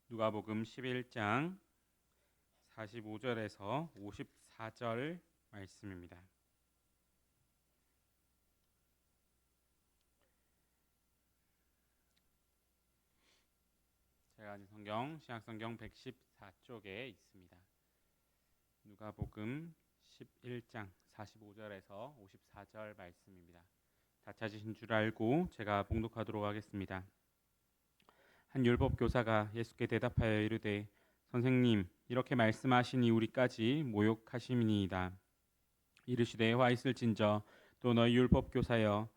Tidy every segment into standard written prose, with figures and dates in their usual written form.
누가복음 11장 45절에서 54절 말씀입니다. 제가 가진 성경 신약성경 114쪽에 있습니다. 누가복음 11장 45절에서 54절 말씀입니다. 다 찾으신 줄 알고 제가 봉독하도록 하겠습니다. 한 율법 교사가 예수께 대답하여 이르되 선생님 이렇게 말씀하시니 우리까지 모욕하심이니이다. 이르시되 화 있을진저 또 너희 율법 교사여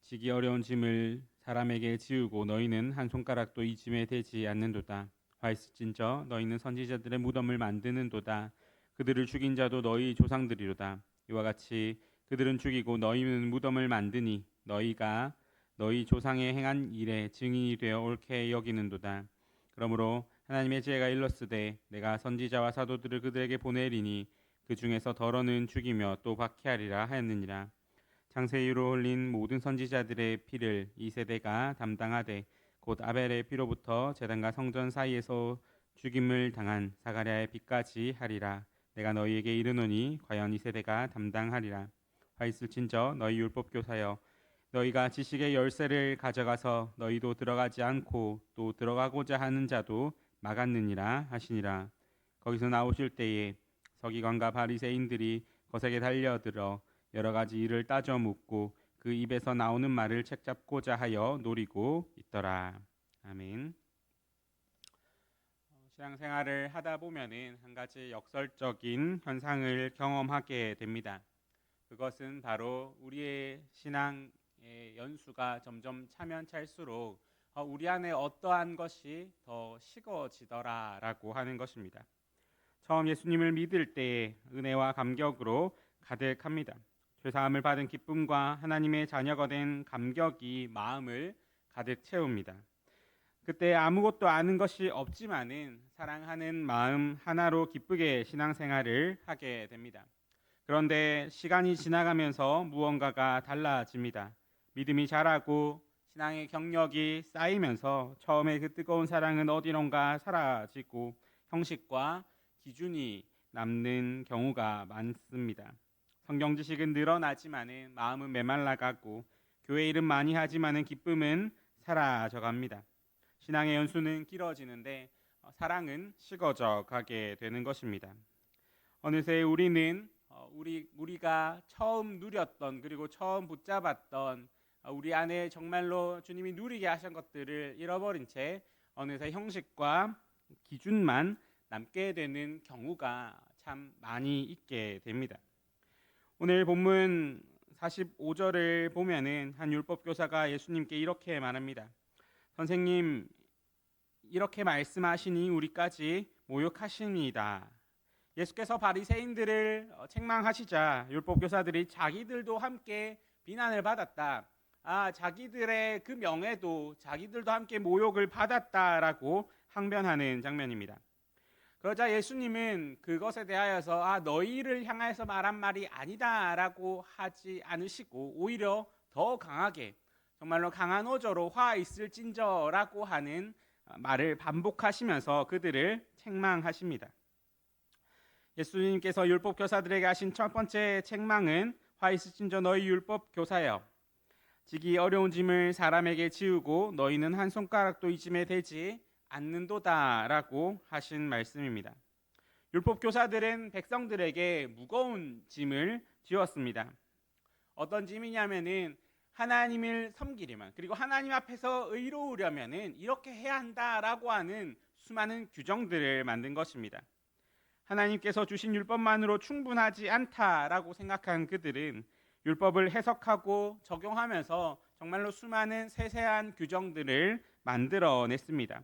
지기 어려운 짐을 사람에게 지우고 너희는 한 손가락도 이 짐에 대지 않는도다. 화 있을진저 너희는 선지자들의 무덤을 만드는도다. 그들을 죽인 자도 너희 조상들이로다. 이와 같이 그들은 죽이고 너희는 무덤을 만드니 너희가 너희 조상의 행한 일에 증인이 되어 옳게 여기는도다. 그러므로 하나님의 지혜가 일렀으되 내가 선지자와 사도들을 그들에게 보내리니 그 중에서 덜어는 죽이며 또 박해하리라 하였느니라. 창세이로 흘린 모든 선지자들의 피를 이 세대가 담당하되 곧 아벨의 피로부터 제단과 성전 사이에서 죽임을 당한 사가랴의 피까지 하리라. 내가 너희에게 이르노니 과연 이 세대가 담당하리라. 화 있을진저 너희 율법 교사여 너희가 지식의 열쇠를 가져가서 너희도 들어가지 않고 또 들어가고자 하는 자도 막았느니라 하시니라. 거기서 나오실 때에 서기관과 바리새인들이 거세게 달려들어 여러 가지 일을 따져 묻고 그 입에서 나오는 말을 책잡고자 하여 노리고 있더라. 아멘. 신앙생활을 하다 보면은 한 가지 역설적인 현상을 경험하게 됩니다. 그것은 바로 우리의 신앙의 연수가 점점 차면 찰수록 우리 안에 어떠한 것이 더 식어지더라라고 하는 것입니다. 처음 예수님을 믿을 때에 은혜와 감격으로 가득합니다. 죄사함을 받은 기쁨과 하나님의 자녀가 된 감격이 마음을 가득 채웁니다. 그때 아무것도 아는 것이 없지만은 사랑하는 마음 하나로 기쁘게 신앙생활을 하게 됩니다. 그런데 시간이 지나가면서 무언가가 달라집니다. 믿음이 자라고 신앙의 경력이 쌓이면서 처음에 그 뜨거운 사랑은 어디론가 사라지고 형식과 기준이 남는 경우가 많습니다. 성경 지식은 늘어나지만은 마음은 메말라가고 교회 일은 많이 하지만은 기쁨은 사라져갑니다. 신앙의 연수는 길어지는데 사랑은 식어져 가게 되는 것입니다. 어느새 우리는 우리가 처음 누렸던 그리고 처음 붙잡았던 우리 안에 정말로 주님이 누리게 하신 것들을 잃어버린 채 어느새 형식과 기준만 남게 되는 경우가 참 많이 있게 됩니다. 오늘 본문 45절을 보면은 한 율법 교사가 예수님께 이렇게 말합니다. 선생님 이렇게 말씀하시니 우리까지 모욕하십니다. 예수께서 바리새인들을 책망하시자 율법 교사들이 자기들도 함께 비난을 받았다. 자기들의 그 명예도 자기들도 함께 모욕을 받았다라고 항변하는 장면입니다. 그러자 예수님은 그것에 대하여서 너희를 향해서 말한 말이 아니다라고 하지 않으시고 오히려 더 강하게 정말로 강한 어조로 화 있을진저라고 하는 말을 반복하시면서 그들을 책망하십니다. 예수님께서 율법 교사들에게 하신 첫 번째 책망은 화 있을진저 너희 율법 교사여 지기 어려운 짐을 사람에게 지우고 너희는 한 손가락도 이 짐에 대지 않는도다라고 하신 말씀입니다. 율법 교사들은 백성들에게 무거운 짐을 지웠습니다. 어떤 짐이냐면은 하나님을 섬기려면 그리고 하나님 앞에서 의로우려면은 이렇게 해야 한다라고 하는 수많은 규정들을 만든 것입니다. 하나님께서 주신 율법만으로 충분하지 않다라고 생각한 그들은 율법을 해석하고 적용하면서 정말로 수많은 세세한 규정들을 만들어냈습니다.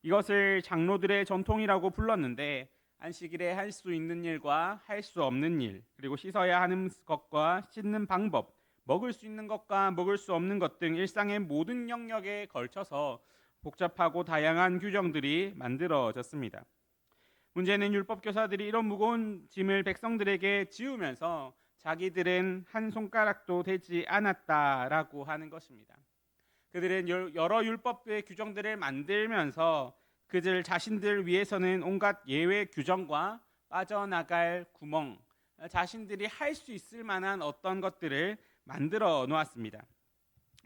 이것을 장로들의 전통이라고 불렀는데 안식일에 할 수 있는 일과 할 수 없는 일, 그리고 씻어야 하는 것과 씻는 방법, 먹을 수 있는 것과 먹을 수 없는 것 등 일상의 모든 영역에 걸쳐서 복잡하고 다양한 규정들이 만들어졌습니다. 문제는 율법 교사들이 이런 무거운 짐을 백성들에게 지우면서 자기들은 한 손가락도 되지 않았다라고 하는 것입니다. 그들은 여러 율법의 규정들을 만들면서 그들 자신들 위해서는 온갖 예외 규정과 빠져나갈 구멍, 자신들이 할 수 있을 만한 어떤 것들을 만들어 놓았습니다.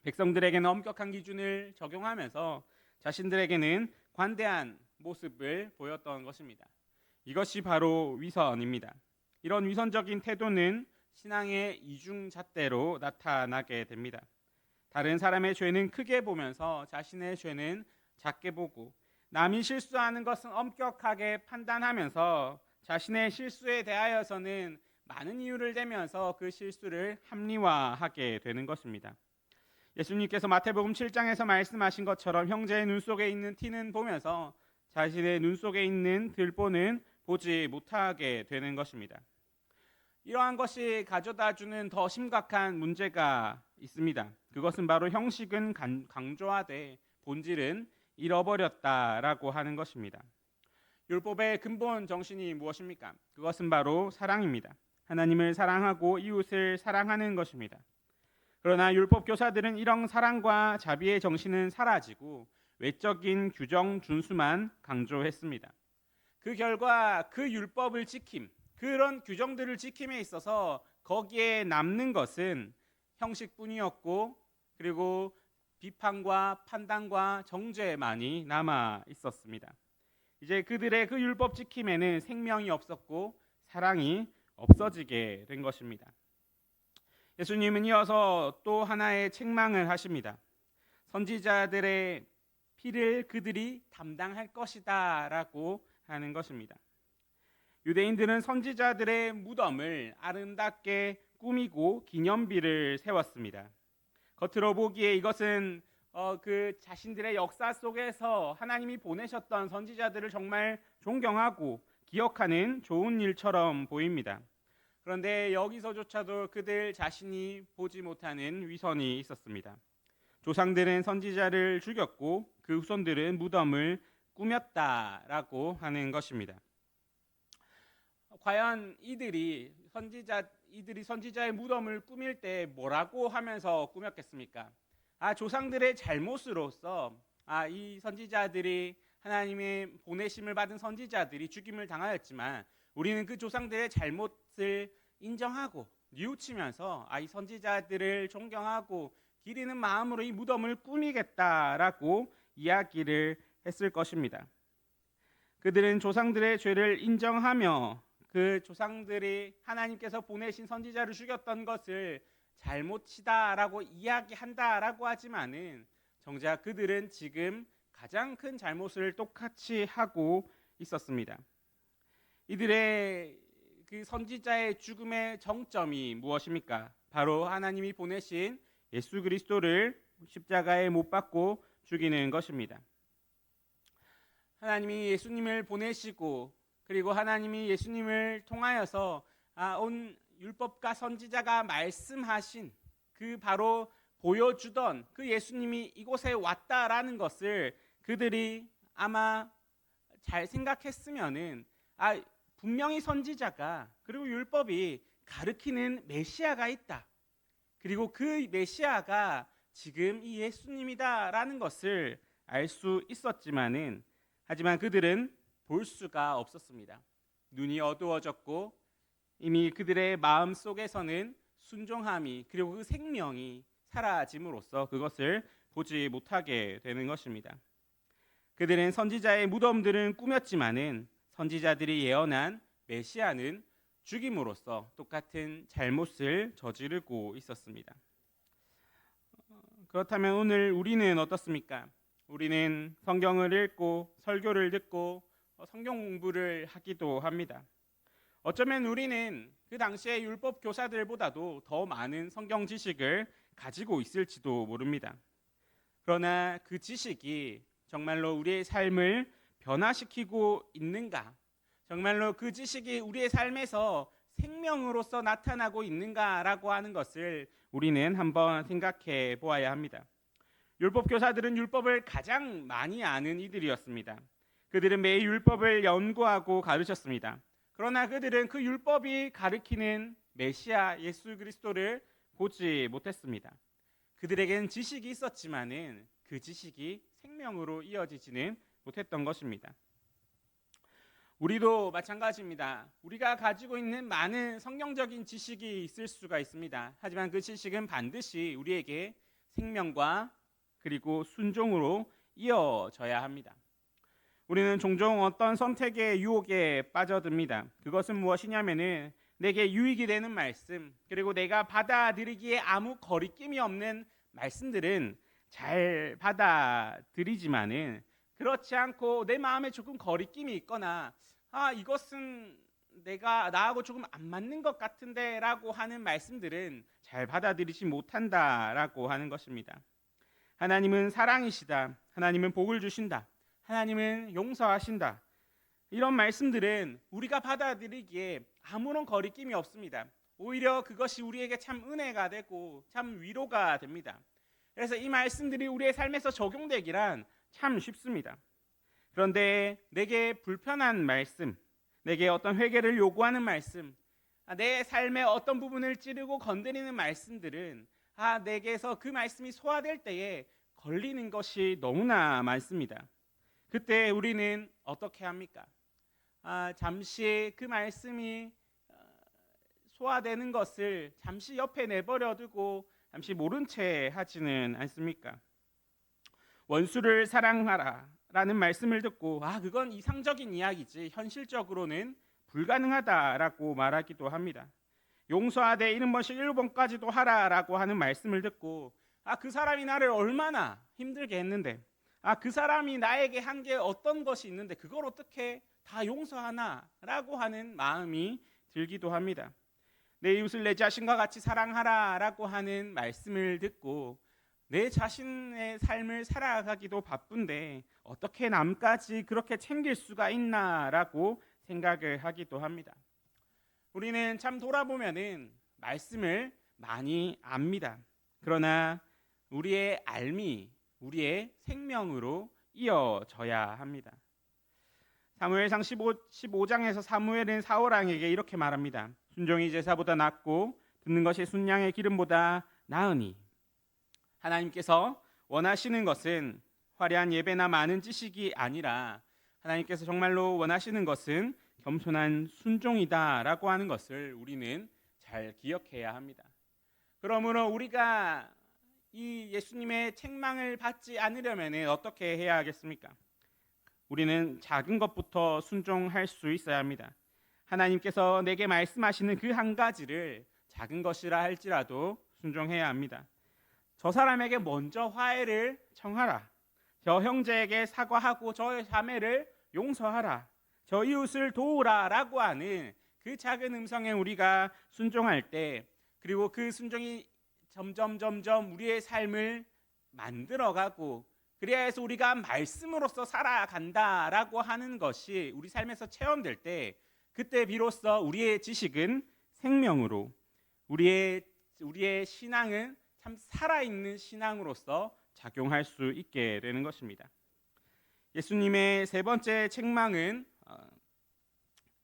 백성들에게는 엄격한 기준을 적용하면서 자신들에게는 관대한 모습을 보였던 것입니다. 이것이 바로 위선입니다. 이런 위선적인 태도는 신앙의 이중잣대로 나타나게 됩니다. 다른 사람의 죄는 크게 보면서 자신의 죄는 작게 보고, 남이 실수하는 것은 엄격하게 판단하면서 자신의 실수에 대하여서는 많은 이유를 대면서 그 실수를 합리화하게 되는 것입니다. 예수님께서 마태복음 7장에서 말씀하신 것처럼 형제의 눈 속에 있는 티는 보면서 자신의 눈 속에 있는 들보는 보지 못하게 되는 것입니다. 이러한 것이 가져다주는 더 심각한 문제가 있습니다. 그것은 바로 형식은 강조하되 본질은 잃어버렸다라고 하는 것입니다. 율법의 근본 정신이 무엇입니까? 그것은 바로 사랑입니다. 하나님을 사랑하고 이웃을 사랑하는 것입니다. 그러나 율법 교사들은 이런 사랑과 자비의 정신은 사라지고 외적인 규정 준수만 강조했습니다. 그 결과 그 율법을 지킴, 그런 규정들을 지킴에 있어서 거기에 남는 것은 형식뿐이었고, 그리고 비판과 판단과 정죄만이 남아 있었습니다. 이제 그들의 그 율법 지킴에는 생명이 없었고 사랑이 없어지게 된 것입니다. 예수님은 이어서 또 하나의 책망을 하십니다. 선지자들의 피를 그들이 담당할 것이다 라고 하는 것입니다. 유대인들은 선지자들의 무덤을 아름답게 꾸미고 기념비를 세웠습니다. 겉으로 보기에 이것은 그 자신들의 역사 속에서 하나님이 보내셨던 선지자들을 정말 존경하고 기억하는 좋은 일처럼 보입니다. 그런데 여기서조차도 그들 자신이 보지 못하는 위선이 있었습니다. 조상들은 선지자를 죽였고 그 후손들은 무덤을 꾸몄다라고 하는 것입니다. 과연 이들이 선지자의 무덤을 꾸밀 때 뭐라고 하면서 꾸몄겠습니까? 조상들의 잘못으로서 이 선지자들이 하나님의 보내심을 받은 선지자들이 죽임을 당하였지만 우리는 그 조상들의 잘못을 인정하고 뉘우치면서 이 선지자들을 존경하고 기리는 마음으로 이 무덤을 꾸미겠다라고 이야기를 했을 것입니다. 그들은 조상들의 죄를 인정하며 그 조상들이 하나님께서 보내신 선지자를 죽였던 것을 잘못이다라고 이야기한다라고 하지만은 정작 그들은 지금 가장 큰 잘못을 똑같이 하고 있었습니다. 이들의 그 선지자의 죽음의 정점이 무엇입니까? 바로 하나님이 보내신 예수 그리스도를 십자가에 못 박고 죽이는 것입니다. 하나님이 예수님을 보내시고 그리고 하나님이 예수님을 통하여서 온 율법과 선지자가 말씀하신 그 바로 보여주던 그 예수님이 이곳에 왔다라는 것을 그들이 아마 잘 생각했으면은 분명히 선지자가 그리고 율법이 가르치는 메시아가 있다. 그리고 그 메시아가 지금 이 예수님이다라는 것을 알 수 있었지만은 하지만 그들은 볼 수가 없었습니다. 눈이 어두워졌고 이미 그들의 마음 속에서는 순종함이 그리고 그 생명이 사라짐으로써 그것을 보지 못하게 되는 것입니다. 그들은 선지자의 무덤들은 꾸몄지만은 선지자들이 예언한 메시아는 죽임으로써 똑같은 잘못을 저지르고 있었습니다. 그렇다면 오늘 우리는 어떻습니까? 우리는 성경을 읽고 설교를 듣고 성경 공부를 하기도 합니다. 어쩌면 우리는 그 당시의 율법 교사들보다도 더 많은 성경 지식을 가지고 있을지도 모릅니다. 그러나 그 지식이 정말로 우리의 삶을 변화시키고 있는가? 정말로 그 지식이 우리의 삶에서 생명으로서 나타나고 있는가라고 하는 것을 우리는 한번 생각해 보아야 합니다. 율법 교사들은 율법을 가장 많이 아는 이들이었습니다. 그들은 매일 율법을 연구하고 가르쳤습니다. 그러나 그들은 그 율법이 가리키는 메시아 예수 그리스도를 보지 못했습니다. 그들에게는 지식이 있었지만은 그 지식이 생명으로 이어지지는 못했던 것입니다. 우리도 마찬가지입니다. 우리가 가지고 있는 많은 성경적인 지식이 있을 수가 있습니다. 하지만 그 지식은 반드시 우리에게 생명과 그리고 순종으로 이어져야 합니다. 우리는 종종 어떤 선택의 유혹에 빠져듭니다. 그것은 무엇이냐면은 내게 유익이 되는 말씀, 그리고 내가 받아들이기에 아무 거리낌이 없는 말씀들은 잘 받아들이지만은 그렇지 않고 내 마음에 조금 거리낌이 있거나 이것은 나하고 조금 안 맞는 것 같은데 라고 하는 말씀들은 잘 받아들이지 못한다라고 하는 것입니다. 하나님은 사랑이시다. 하나님은 복을 주신다. 하나님은 용서하신다. 이런 말씀들은 우리가 받아들이기에 아무런 거리낌이 없습니다. 오히려 그것이 우리에게 참 은혜가 되고 참 위로가 됩니다. 그래서 이 말씀들이 우리의 삶에서 적용되기란 참 쉽습니다. 그런데 내게 불편한 말씀, 내게 어떤 회개를 요구하는 말씀, 내 삶의 어떤 부분을 찌르고 건드리는 말씀들은 내게서 그 말씀이 소화될 때에 걸리는 것이 너무나 많습니다. 그때 우리는 어떻게 합니까? 잠시 그 말씀이 소화되는 것을 잠시 옆에 내버려 두고 잠시 모른 채 하지는 않습니까? 원수를 사랑하라 라는 말씀을 듣고 그건 이상적인 이야기지 현실적으로는 불가능하다라고 말하기도 합니다. 용서하되 70번씩 7번까지도 하라라고 하는 말씀을 듣고 그 사람이 나를 얼마나 힘들게 했는데 그 사람이 나에게 한 게 어떤 것이 있는데 그걸 어떻게 다 용서하나 라고 하는 마음이 들기도 합니다. 내 이웃을 내 자신과 같이 사랑하라 라고 하는 말씀을 듣고 내 자신의 삶을 살아가기도 바쁜데 어떻게 남까지 그렇게 챙길 수가 있나 라고 생각을 하기도 합니다. 우리는 참 돌아보면은 말씀을 많이 압니다. 그러나 우리의 알미, 우리의 생명으로 이어져야 합니다. 사무엘상 15장에서 사무엘은 사울 왕에게 이렇게 말합니다. 순종이 제사보다 낫고 듣는 것이 순양의 기름보다 나으니. 하나님께서 원하시는 것은 화려한 예배나 많은 지식이 아니라 하나님께서 정말로 원하시는 것은 겸손한 순종이다라고 하는 것을 우리는 잘 기억해야 합니다. 그러므로 우리가 이 예수님의 책망을 받지 않으려면 어떻게 해야 하겠습니까? 우리는 작은 것부터 순종할 수 있어야 합니다. 하나님께서 내게 말씀하시는 그 한 가지를 작은 것이라 할지라도 순종해야 합니다. 저 사람에게 먼저 화해를 청하라. 저 형제에게 사과하고 저 자매를 용서하라. 저 이웃을 도우라 라고 하는 그 작은 음성에 우리가 순종할 때, 그리고 그 순종이 점점 우리의 삶을 만들어가고 그래야 해서 우리가 말씀으로써 살아간다라고 하는 것이 우리 삶에서 체험될 때, 그때 비로소 우리의 지식은 생명으로, 우리의 신앙은 참 살아있는 신앙으로서 작용할 수 있게 되는 것입니다. 예수님의 세 번째 책망은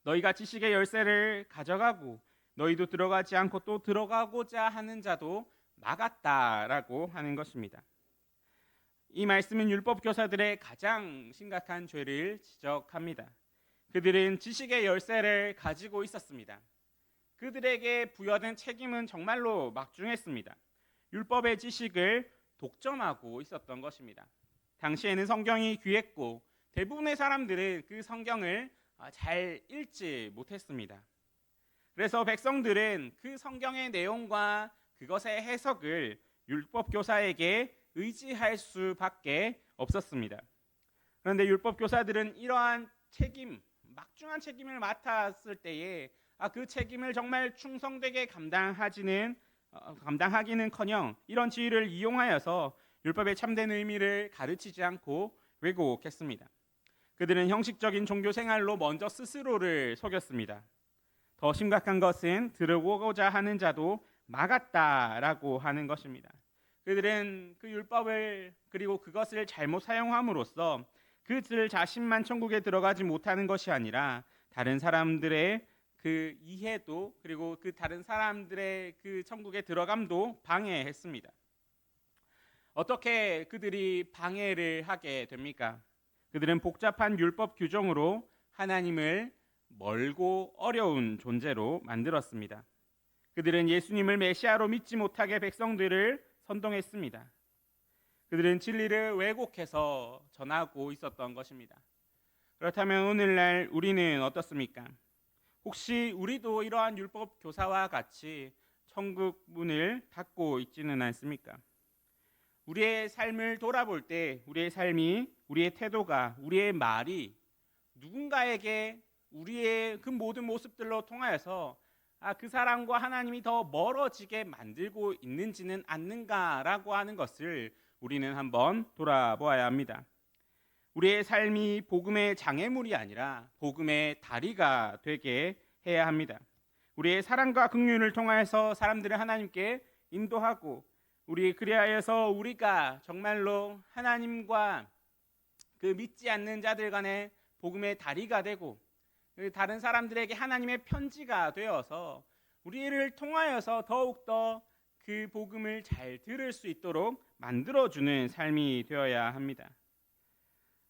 너희가 지식의 열쇠를 가져가고 너희도 들어가지 않고 또 들어가고자 하는 자도 막았다라고 하는 것입니다. 이 말씀은 율법 교사들의 가장 심각한 죄를 지적합니다. 그들은 지식의 열쇠를 가지고 있었습니다. 그들에게 부여된 책임은 정말로 막중했습니다. 율법의 지식을 독점하고 있었던 것입니다. 당시에는 성경이 귀했고 대부분의 사람들은 그 성경을 잘 읽지 못했습니다. 그래서 백성들은 그 성경의 내용과 그것의 해석을 율법 교사에게 의지할 수밖에 없었습니다. 그런데 율법 교사들은 이러한 막중한 책임을 맡았을 때에 그 책임을 정말 충성되게 감당하기는커녕 이런 지위를 이용하여서 율법의 참된 의미를 가르치지 않고 왜곡했습니다. 그들은 형식적인 종교 생활로 먼저 스스로를 속였습니다. 더 심각한 것은 들어오고자 하는 자도 막았다라고 하는 것입니다. 그들은 그 율법을 그리고 그것을 잘못 사용함으로써 그들 자신만 천국에 들어가지 못하는 것이 아니라 다른 사람들의 그 이해도 그리고 그 다른 사람들의 그 천국에 들어감도 방해했습니다. 어떻게 그들이 방해를 하게 됩니까? 그들은 복잡한 율법 규정으로 하나님을 멀고 어려운 존재로 만들었습니다. 그들은 예수님을 메시아로 믿지 못하게 백성들을 선동했습니다. 그들은 진리를 왜곡해서 전하고 있었던 것입니다. 그렇다면 오늘날 우리는 어떻습니까? 혹시 우리도 이러한 율법 교사와 같이 천국 문을 닫고 있지는 않습니까? 우리의 삶을 돌아볼 때 우리의 삶이, 우리의 태도가, 우리의 말이 누군가에게 우리의 그 모든 모습들로 통하여서 그 사람과 하나님이 더 멀어지게 만들고 있는지는 않는가라고 하는 것을 우리는 한번 돌아보아야 합니다. 우리의 삶이 복음의 장애물이 아니라 복음의 다리가 되게 해야 합니다. 우리의 사랑과 긍휼을 통하여서 사람들을 하나님께 인도하고, 우리 그리하여서 우리가 정말로 하나님과 그 믿지 않는 자들 간의 복음의 다리가 되고, 다른 사람들에게 하나님의 편지가 되어서 우리를 통하여서 더욱더 그 복음을 잘 들을 수 있도록 만들어주는 삶이 되어야 합니다.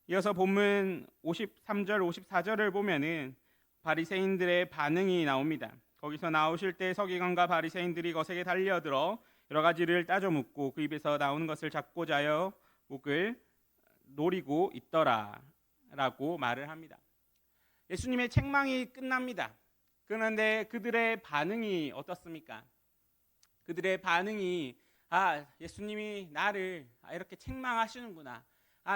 이어서 본문 53절 54절을 보면은 바리새인들의 반응이 나옵니다. 거기서 나오실 때 서기관과 바리새인들이 거세게 달려들어 여러 가지를 따져 묻고 그 입에서 나오는 것을 잡고자 하여 목을 노리고 있더라 라고 말을 합니다. 예수님의 책망이 끝납니다. 그런데 그들의 반응이 어떻습니까? 그들의 반응이 예수님이 나를 이렇게 책망하시는구나.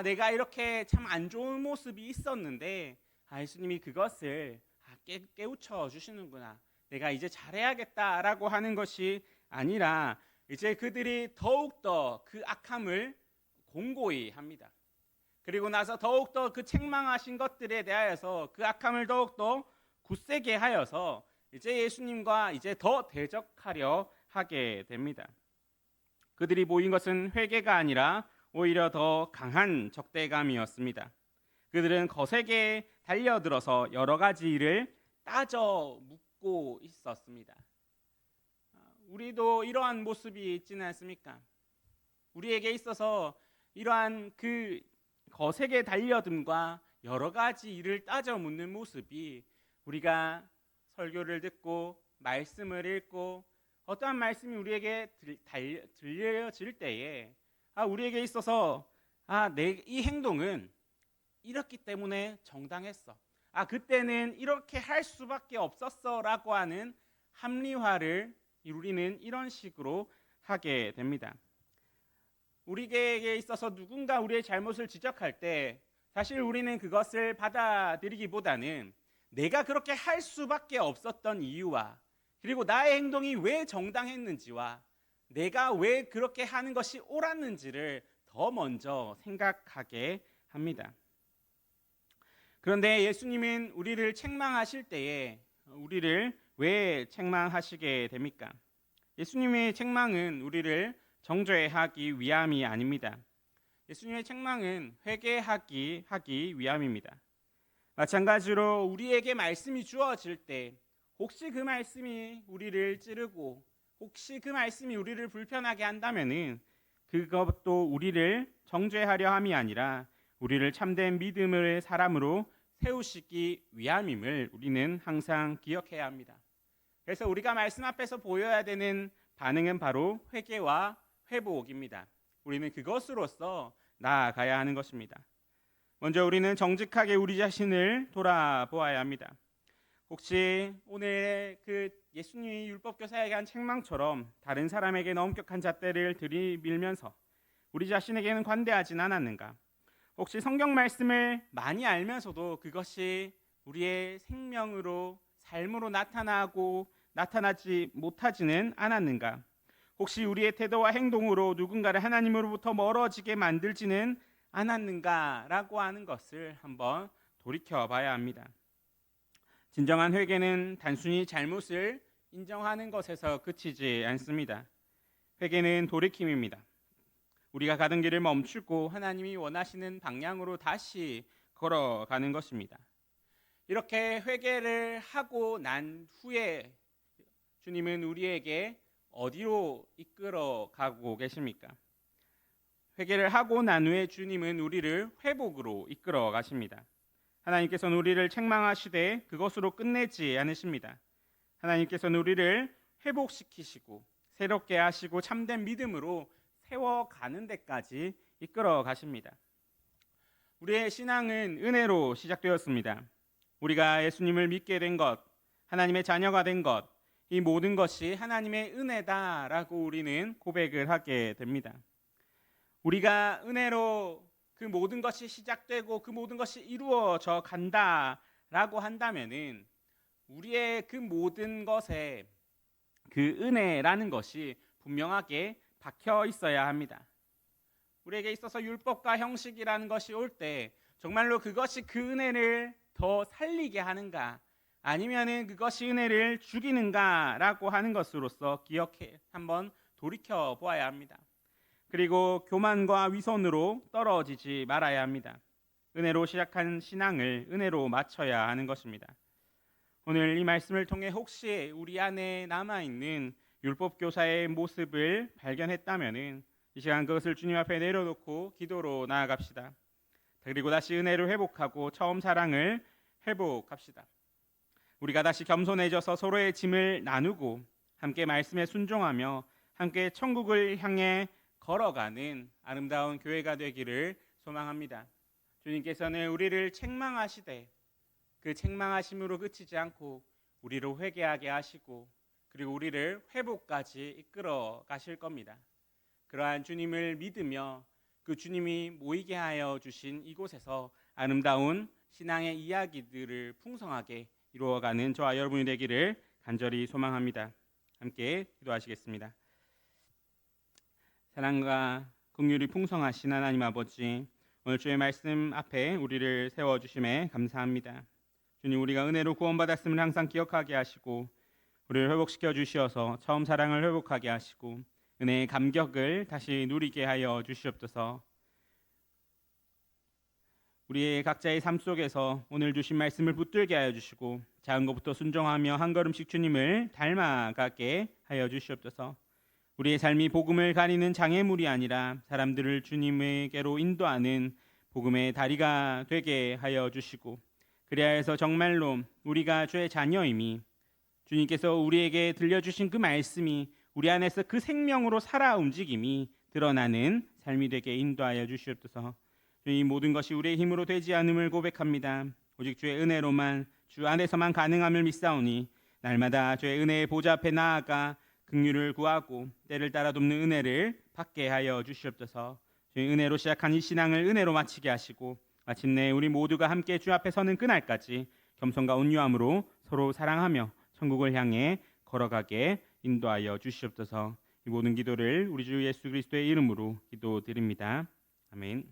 내가 이렇게 참 안 좋은 모습이 있었는데 예수님이 그것을 깨우쳐 주시는구나. 내가 이제 잘해야겠다라고 하는 것이 아니라 이제 그들이 더욱더 그 악함을 공고히 합니다. 그리고 나서 더욱더 그 책망하신 것들에 대하여서 그 악함을 더욱더 굳세게 하여서 이제 예수님과 이제 더 대적하려 하게 됩니다. 그들이 보인 것은 회개가 아니라 오히려 더 강한 적대감이었습니다. 그들은 거세게 달려들어서 여러 가지 일을 따져 묻고 있었습니다. 우리도 이러한 모습이 있지는 않습니까? 우리에게 있어서 이러한 그 거세게 달려듦과 여러 가지 일을 따져 묻는 모습이, 우리가 설교를 듣고 말씀을 읽고 어떠한 말씀이 우리에게 들려질 때에 우리에게 있어서 내 이 행동은 이렇기 때문에 정당했어. 그때는 이렇게 할 수밖에 없었어라고 하는 합리화를 우리는 이런 식으로 하게 됩니다. 우리에게 있어서 누군가 우리의 잘못을 지적할 때 사실 우리는 그것을 받아들이기보다는 내가 그렇게 할 수밖에 없었던 이유와, 그리고 나의 행동이 왜 정당했는지와 내가 왜 그렇게 하는 것이 옳았는지를 더 먼저 생각하게 합니다. 그런데 예수님은 우리를 책망하실 때에 우리를 왜 책망하시게 됩니까? 예수님의 책망은 우리를 정죄하기 위함이 아닙니다. 예수님의 책망은 회개하기 위함입니다. 마찬가지로 우리에게 말씀이 주어질 때 혹시 그 말씀이 우리를 찌르고 혹시 그 말씀이 우리를 불편하게 한다면은 그것도 우리를 정죄하려 함이 아니라 우리를 참된 믿음의 사람으로 세우시기 위함임을 우리는 항상 기억해야 합니다. 그래서 우리가 말씀 앞에서 보여야 되는 반응은 바로 회개와 회복입니다. 우리는 그것으로서 나아가야 하는 것입니다. 먼저 우리는 정직하게 우리 자신을 돌아보아야 합니다. 혹시 오늘 그 예수님이 율법교사에게 한 책망처럼 다른 사람에게는 엄격한 잣대를 들이밀면서 우리 자신에게는 관대하진 않았는가? 혹시 성경 말씀을 많이 알면서도 그것이 우리의 생명으로, 삶으로 나타나지 못하지는 않았는가? 혹시 우리의 태도와 행동으로 누군가를 하나님으로부터 멀어지게 만들지는 않았는가라고 하는 것을 한번 돌이켜봐야 합니다. 진정한 회개는 단순히 잘못을 인정하는 것에서 그치지 않습니다. 회개는 돌이킴입니다. 우리가 가던 길을 멈추고 하나님이 원하시는 방향으로 다시 걸어가는 것입니다. 이렇게 회개를 하고 난 후에 주님은 우리에게 어디로 이끌어 가고 계십니까? 회개를 하고 난 후에 주님은 우리를 회복으로 이끌어 가십니다. 하나님께서는 우리를 책망하시되 그것으로 끝내지 않으십니다. 하나님께서는 우리를 회복시키시고 새롭게 하시고 참된 믿음으로 세워가는 데까지 이끌어 가십니다. 우리의 신앙은 은혜로 시작되었습니다. 우리가 예수님을 믿게 된 것, 하나님의 자녀가 된 것, 이 모든 것이 하나님의 은혜다라고 우리는 고백을 하게 됩니다. 우리가 은혜로 그 모든 것이 시작되고 그 모든 것이 이루어져 간다라고 한다면은 우리의 그 모든 것에 그 은혜라는 것이 분명하게 박혀 있어야 합니다. 우리에게 있어서 율법과 형식이라는 것이 올 때 정말로 그것이 그 은혜를 더 살리게 하는가, 아니면은 그것이 은혜를 죽이는가라고 하는 것으로서 기억해 한번 돌이켜 보아야 합니다. 그리고 교만과 위선으로 떨어지지 말아야 합니다. 은혜로 시작한 신앙을 은혜로 마쳐야 하는 것입니다. 오늘 이 말씀을 통해 혹시 우리 안에 남아있는 율법교사의 모습을 발견했다면은 이 시간 그것을 주님 앞에 내려놓고 기도로 나아갑시다. 그리고 다시 은혜를 회복하고 처음 사랑을 회복합시다. 우리가 다시 겸손해져서 서로의 짐을 나누고 함께 말씀에 순종하며 함께 천국을 향해 걸어가는 아름다운 교회가 되기를 소망합니다. 주님께서는 우리를 책망하시되 그 책망하심으로 그치지 않고 우리를 회개하게 하시고 그리고 우리를 회복까지 이끌어 가실 겁니다. 그러한 주님을 믿으며 그 주님이 모이게 하여 주신 이곳에서 아름다운 신앙의 이야기들을 풍성하게 이루어가는 저와 여러분이 되기를 간절히 소망합니다. 함께 기도하시겠습니다. 사랑과 긍휼이 풍성하신 하나님 아버지, 오늘 주의 말씀 앞에 우리를 세워주심에 감사합니다. 주님, 우리가 은혜로 구원받았음을 항상 기억하게 하시고 우리를 회복시켜 주시어서 처음 사랑을 회복하게 하시고 은혜의 감격을 다시 누리게 하여 주시옵소서. 우리의 각자의 삶 속에서 오늘 주신 말씀을 붙들게 하여 주시고 작은 것부터 순종하며 한 걸음씩 주님을 닮아가게 하여 주시옵소서. 우리의 삶이 복음을 가리는 장애물이 아니라 사람들을 주님에게로 인도하는 복음의 다리가 되게 하여 주시고 그래야 해서 정말로 우리가 주의 자녀임이 주님께서 우리에게 들려주신 그 말씀이 우리 안에서 그 생명으로 살아 움직임이 드러나는 삶이 되게 인도하여 주시옵소서. 주님, 모든 것이 우리의 힘으로 되지 않음을 고백합니다. 오직 주의 은혜로만 주 안에서만 가능함을 믿사오니 날마다 주의 은혜의 보좌 앞에 나아가 긍휼을 구하고 때를 따라 돕는 은혜를 받게 하여 주시옵소서. 주의 은혜로 시작한 이 신앙을 은혜로 마치게 하시고 마침내 우리 모두가 함께 주 앞에 서는 그날까지 겸손과 온유함으로 서로 사랑하며 천국을 향해 걸어가게 인도하여 주시옵소서. 이 모든 기도를 우리 주 예수 그리스도의 이름으로 기도드립니다. 아멘.